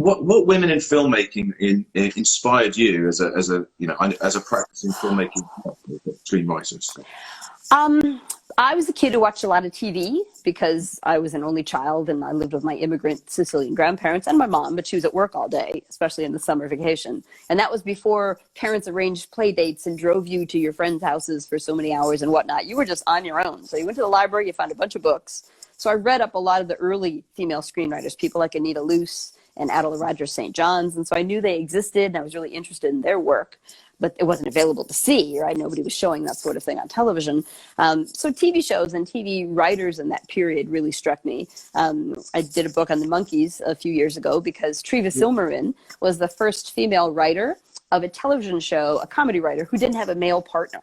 what women in filmmaking inspired you as a practicing filmmaking screenwriters? I was a kid who watched a lot of TV because I was an only child and I lived with my immigrant Sicilian grandparents and my mom, but she was at work all day, especially in the summer vacation. And that was before parents arranged play dates and drove you to your friends' houses for so many hours and whatnot. You were just on your own. So you went to the library, you found a bunch of books. So I read up a lot of the early female screenwriters, people like Anita Loos and Adele Rogers St. John's. And so I knew they existed and I was really interested in their work. But it wasn't available to see, right? Nobody was showing that sort of thing on television. So TV shows and TV writers in that period really struck me. I did a book on the Monkees a few years ago because Treva Silverman was the first female writer of a television show, a comedy writer who didn't have a male partner.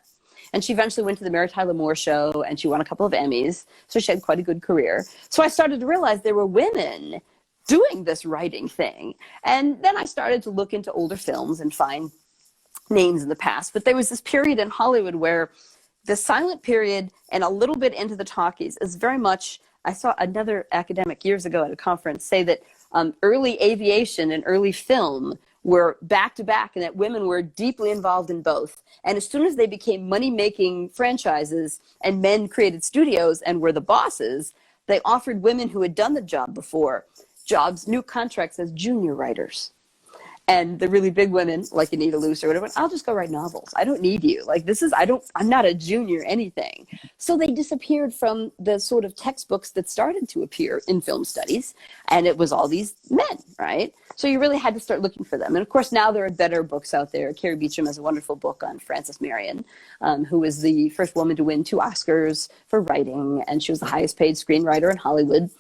And she eventually went to the Mary Tyler Moore Show and she won a couple of Emmys. So she had quite a good career. So I started to realize there were women doing this writing thing. And then I started to look into older films and find names in the past, but there was this period in Hollywood where the silent period and a little bit into the talkies is very much, I saw another academic years ago at a conference say that early aviation and early film were back to back and that women were deeply involved in both. And as soon as they became money-making franchises and men created studios and were the bosses, they offered women who had done the job before jobs, new contracts as junior writers. And the really big women, like Anita Loos or whatever, I'll just go write novels. I don't need you. Like I'm not a junior anything. So they disappeared from the sort of textbooks that started to appear in film studies. And it was all these men, right? So you really had to start looking for them. And of course, now there are better books out there. Cari Beauchamp has a wonderful book on Francis Marion, who was the first woman to win 2 Oscars for writing. And she was the highest paid screenwriter in Hollywood.